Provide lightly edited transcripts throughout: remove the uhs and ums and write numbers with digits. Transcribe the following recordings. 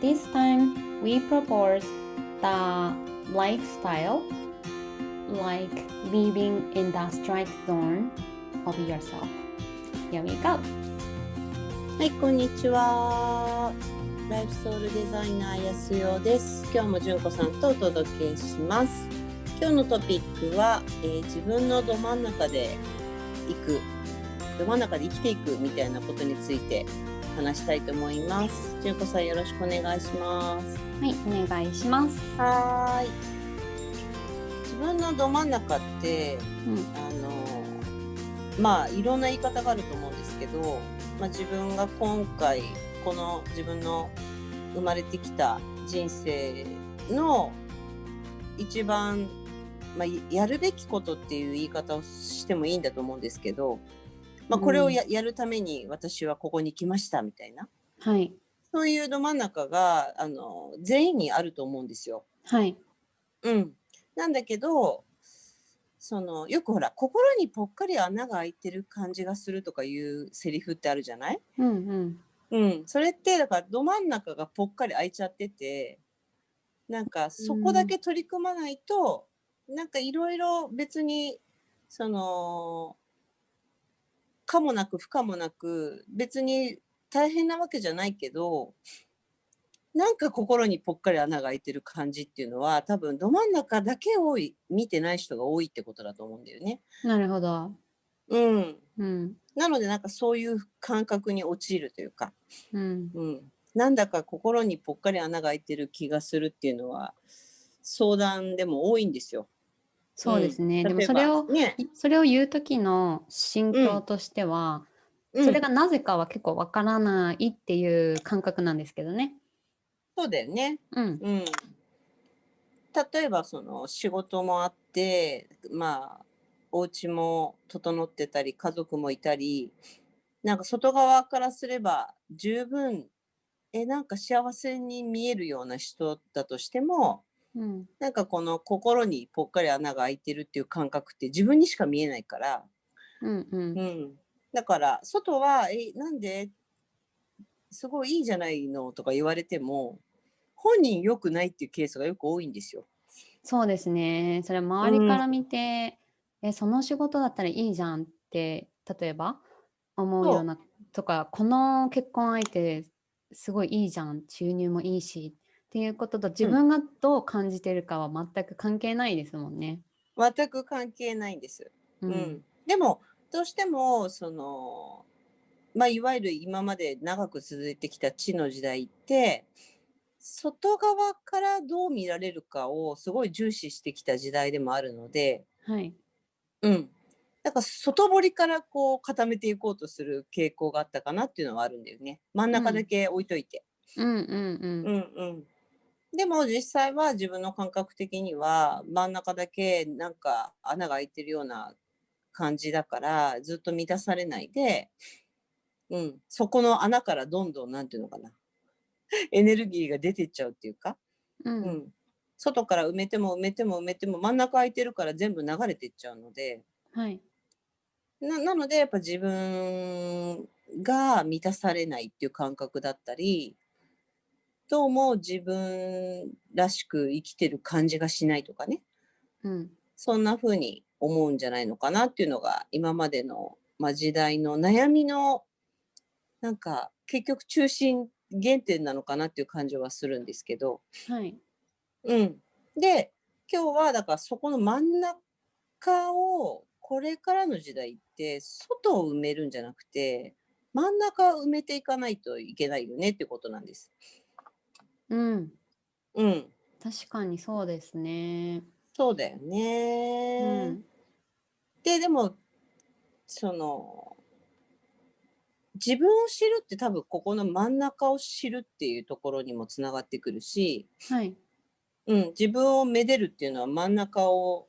This time we propose the lifestyle like living in the strike zone of yourself. Here we go. はい、こんにちは。ライフソウルデザイナーやすよです。今日も純子さんとお届けします。今日のトピックは、自分のど真ん中でど真ん中で生きていくみたいなことについて話したいと思います。純子さんよろしくお願いします。はい、お願いします。はい。自分のど真ん中って、いろんな言い方があると思うんですけど、自分が今回この自分の生まれてきた人生の一番、やるべきことっていう言い方をしてもいいんだと思うんですけど、これを やるために私はここに来ましたみたいな、はい、そういうど真ん中が全員にあると思うんですよ。はい、なんだけどよくほら心にぽっかり穴が開いてる感じがするとかいうセリフってあるじゃない？それってだからど真ん中がぽっかり開いちゃってて、なんかそこだけ取り組まないと、なんかいろいろ別に可もなく不可もなく別に大変なわけじゃないけど、なんか心にぽっかり穴が開いてる感じっていうのは多分ど真ん中だけを見てない人が多いってことだと思うんだよね。なるほど。なのでなんかそういう感覚に陥るというか、なんだか心にぽっかり穴が開いてる気がするっていうのは相談でも多いんですよ。そうですね。でもそれを言う時の心境としては、それがなぜかは結構わからないっていう感覚なんですけどね。そうだよね。例えば仕事もあって、お家も整ってたり家族もいたり、なんか外側からすれば十分なんか幸せに見えるような人だとしても、なんかこの心にぽっかり穴が開いてるっていう感覚って自分にしか見えないから、だから外はなんですごいいいじゃないのとか言われても本人良くないっていうケースがよく多いんですよ。そうですね。それ周りから見て、その仕事だったらいいじゃんって例えば思うようなとか、この結婚相手すごいいいじゃん、収入もいいしっていうことと自分がどう感じてるかは全く関係ないですもんね。全く関係ないんです。でもどうしてもいわゆる今まで長く続いてきた地の時代って外側からどう見られるかをすごい重視してきた時代でもあるので、だから外堀からこう固めていこうとする傾向があったかなっていうのはあるんだよね。真ん中だけ置いといて。でも実際は自分の感覚的には真ん中だけなんか穴が開いてるような感じだからずっと満たされないで、そこの穴からどんどんなんていうのかなエネルギーが出てっちゃうっていうか、外から埋めても埋めても埋めても真ん中空いてるから全部流れてっちゃうので、なのでやっぱ自分が満たされないっていう感覚だったり、どうも自分らしく生きてる感じがしないとかね、そんな風に思うんじゃないのかなっていうのが今までの、時代の悩みのなんか結局中心原点なのかなっていう感じはするんですけど、で今日はだからそこの真ん中をこれからの時代って外を埋めるんじゃなくて真ん中を埋めていかないといけないよねってことなんです。確かにそうですね。そうだよね。でも自分を知るって多分ここの真ん中を知るっていうところにもつながってくるし、自分をめでるっていうのは真ん中を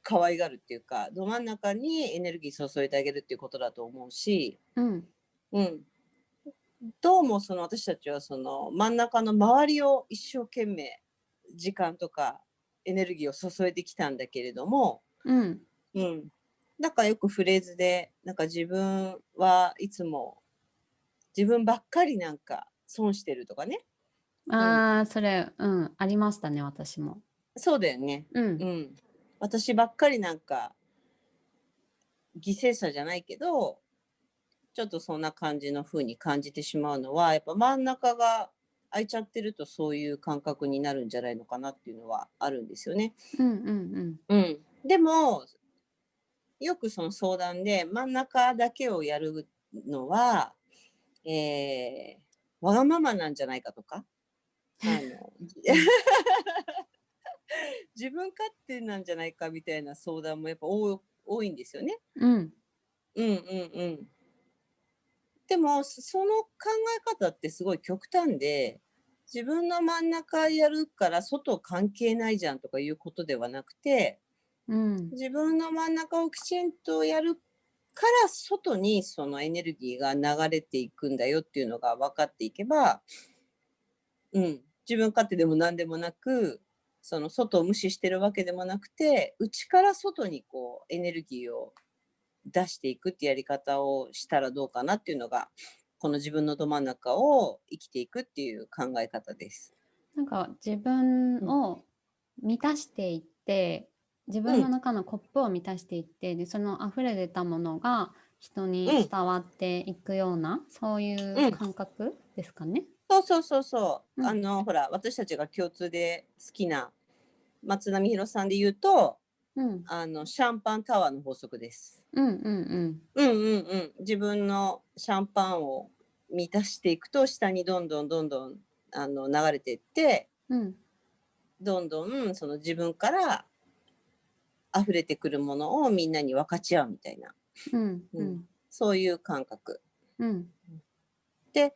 可愛がるっていうかど真ん中にエネルギー注いであげるっていうことだと思うし、どうも私たちは真ん中の周りを一生懸命時間とかエネルギーを注いできたんだけれども、だからよくフレーズでなんか自分はいつも自分ばっかりなんか損してるとかね、うん。ああ、それ、ありましたね、私も。そうだよね。うん。うん。私ばっかりなんか、犠牲者じゃないけど、ちょっとそんな感じの風に感じてしまうのは、やっぱ真ん中が空いちゃってるとそういう感覚になるんじゃないのかなっていうのはあるんですよね。うんうんうん。うん。でも、よくその相談で真ん中だけをやるのは、えーわがままなんじゃないかとか、あの、うん。自分勝手なんじゃないかみたいな相談もやっぱ多いんですよね。うん。うんうんうん。でも、その考え方ってすごい極端で、自分の真ん中やるから外関係ないじゃんとかいうことではなくて、うん。自分の真ん中をきちんとやるから外にそのエネルギーが流れていくんだよっていうのが分かっていけば、うん、自分勝手でも何でもなく、その外を無視してるわけでもなくて、内から外にこうエネルギーを出していくってやり方をしたらどうかなっていうのが、この自分のど真ん中を生きていくっていう考え方です。なんか自分うん。を満たしていって、自うん、分の中のコップを満たしていって、で、その溢れ出たものが人にうん、伝わっていくような、そういううん。感覚ですかね。そうそうそうそう。うん。ほら、私たちが共通で好きな松並博さんで言うと、うん。シャンパンタワーの法則です。うんうんうん。うんうんうん。自分のシャンパンを満たしていくと、下にどんどんどんどん、流れていって、うん。どんどんその自分から溢れてくるものをみんなに分かち合うみたいな。うんうん。うん。そういう感覚。うん。で、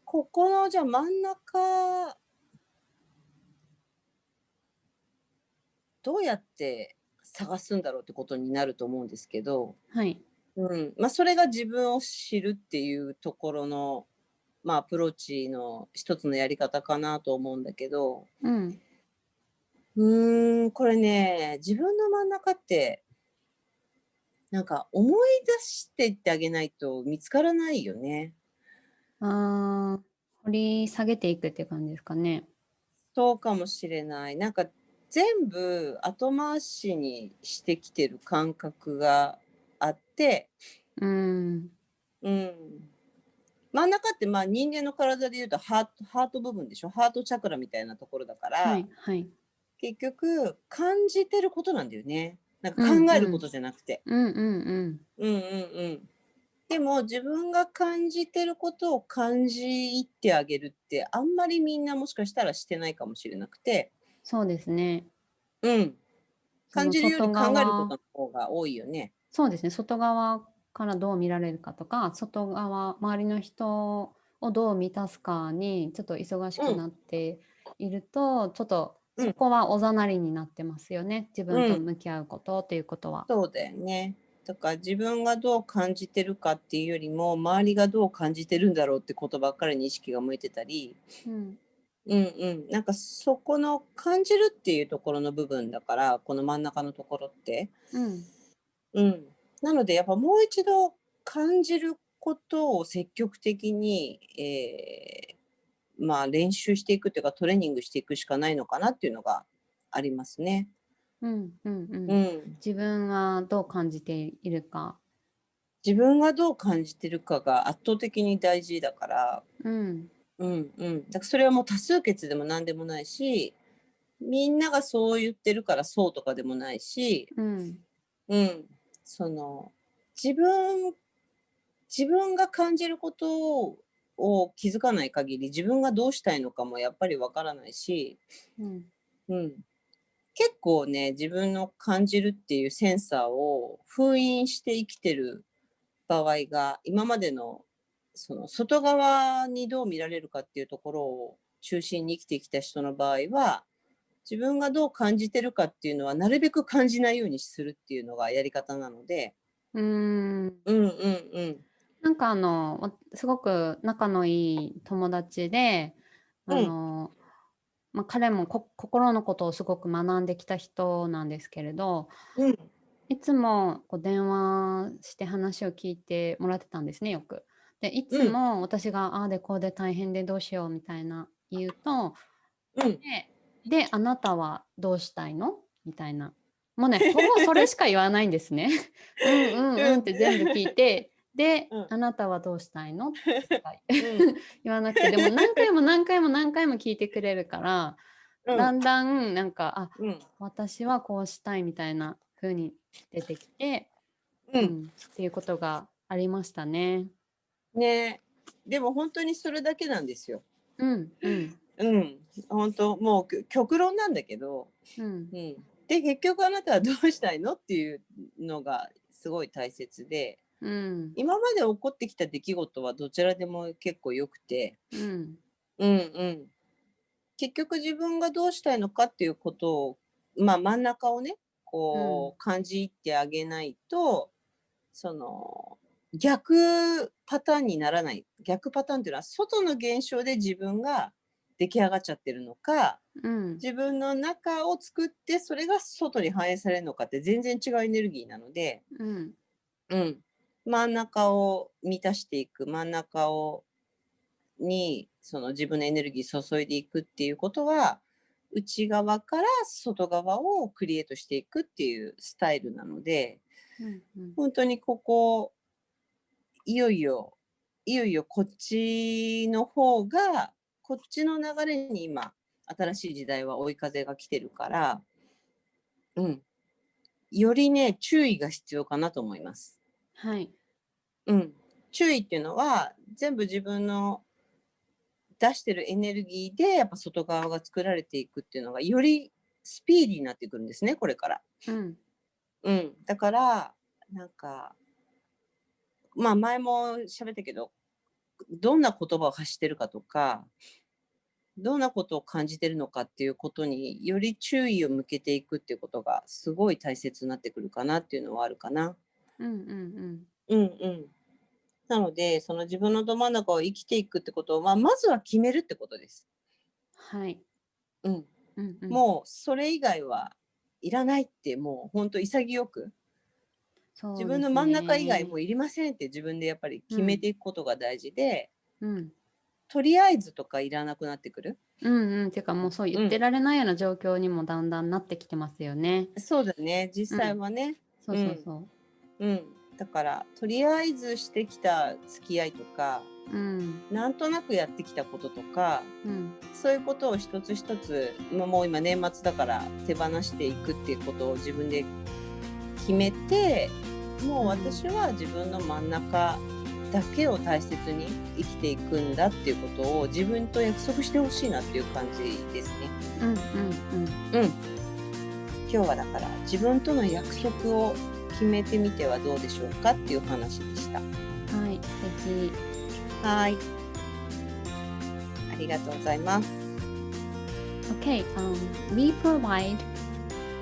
ここのじゃあ真ん中、どうやって探すんだろうってことになると思うんですけど、はい。うん。それが自分を知るっていうところの、アプローチの一つのやり方かなと思うんだけど、うん。これね、自分の真ん中って、なんか思い出していってあげないと見つからないよね。ああ、掘り下げていくっていう感じですかね。そうかもしれない。なんか全部後回しにしてきてる感覚があって、うん。うん。真ん中って人間の体で言うとハート部分でしょ。ハートチャクラみたいなところだかはら、いはい。結局感じてることなんだよね。なんかうんうん。考えることじゃなくて。うんうんうん。うんうんうん。でも自分が感じてることを感じ入ってあげるってあんまりみんなもしかしたらしてないかもしれなくて、そうですね。うん。その感じるより外考えること側の方が多いよね。そうですね、外側からどう見られるかとか、外側、周りの人をどう満たすかにちょっと忙しうん、くなっていると、ちょっとうん、そこはおざなりになってますよね。自分とうん。向き合うことっていうことは。そうだよね。だから自分がどう感じてるかっていうよりも、周りがどう感じてるんだろうってことばっかりに意識が向いてたり、うん。うんうん。なんかそこの感じるっていうところの部分だから、この真ん中のところって。うん。うん。なのでやっぱもう一度感じることを積極的に、練習していくっていうか、トレーニングしていくしかないのかなっていうのがありますね。うんうんうん。うん。自分はどう感じているか。自分がどう感じてるかが圧倒的に大事だから、うん。うんうん。だからそれはもう多数決でも何でもないし、みんながそう言ってるからそうとかでもないし、うん。うん。その、自分自分が感じることを気づかない限り、自分がどうしたいのかもやっぱりわからないし、うん。うん。結構ね、自分の感じるっていうセンサーを封印して生きてる場合が、今までのその外側にどう見られるかっていうところを中心に生きてきた人の場合は、自分がどう感じてるかっていうのは、なるべく感じないようにするっていうのがやり方なので、うーん。うんうんうん。なんかすごく仲のいい友達で、あうん、の、彼も心のことをすごく学んできた人なんですけれど、うん、いつもこう電話して話を聞いてもらってたんですね、よく。で、いつうん、も私がああでこうで大変でどうしようみたいな言うと、うん。で、あなたはどうしたいのみたいな。もうね、ほぼそれしか言わないんですね。うんうんうんって全部聞いて、で、うん。あなたはどうしたいのってしかうん。言わなくて、でも何回も何回も何回も聞いてくれるから、うん。だんだんなんか、あ、うん。私はこうしたいみたいな風に出てきて、うん。っていうことがありましたね。ね。でも本当にそれだけなんですよ。うんうん。うん。本当もう極論なんだけど、うん。うん。で、結局あなたはどうしたいのっていうのがすごい大切で、うん。今まで起こってきた出来事はどちらでも結構良くて、うん。うんうん。結局自分がどうしたいのかっていうことを、真ん中をね、うん。こう感じてあげないと、その、逆パターンにならない。逆パターンっていうのは、外の現象で自分が出来上がっちゃってるのか、うん。自分の中を作って、それが外に反映されるのかって全然違うエネルギーなので、うん。うん。真ん中を満たしていく、真ん中に、その自分のエネルギー注いでいくっていうことは、内側から外側をクリエイトしていくっていうスタイルなので、うんうん。本当にここ、いよいよこっちの方が、こっちの流れに今、新しい時代は追い風が来てるから、うん、よりね、注意が必要かなと思います。はい。うん。注意っていうのは、全部自分の出してるエネルギーで、やっぱ外側が作られていくっていうのが、よりスピーディーになってくるんですね、これから。うん。うん。だから、なんか、前も喋ったけど、どんな言葉を発してるかとか、どんなことを感じてるのかっていうことに、より注意を向けていくっていうことが、すごい大切になってくるかなっていうのはあるかな。うんうんうん。うんうん。なので、その自分のど真ん中を生きていくってことを、まずは決めるってことです。はい。うん。うんうん。もうそれ以外はいらないって、もうほんと潔く、自そうです分の真ん中以外もね。ういりませんって自分でやっぱり決めうん。ていくことが大事で、うん。とりあえずとかいらなくなってくる。うんうん。てかもうそう言うん。ってられないような状況にもだんだんなってきてますよね。そうだね、実うん。際はね。そううん。そうそう。うん。だから、とりあえずしてきた付き合いとか、うん。なんとなくやってきたこととか、うん。そういうことを一つ一つ、もう今年末だから手放していくっていうことを自分で決めて、もう私は自分の真ん中だけを大切に生きていくんだっていうことを自分と約束してほしいなっていう感じですね。うんうんうん。うん。今日はだから自分との約束を決めてみてはどうでしょうかっていう話でした。はい、素敵。はい。ありがとうございます。Okay, we provide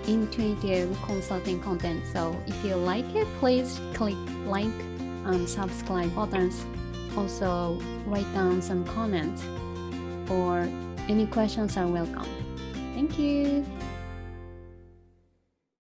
intuitive consulting content. So if you like it, please click like and subscribe buttons. Also, write down some comments or any questions are welcome. Thank you.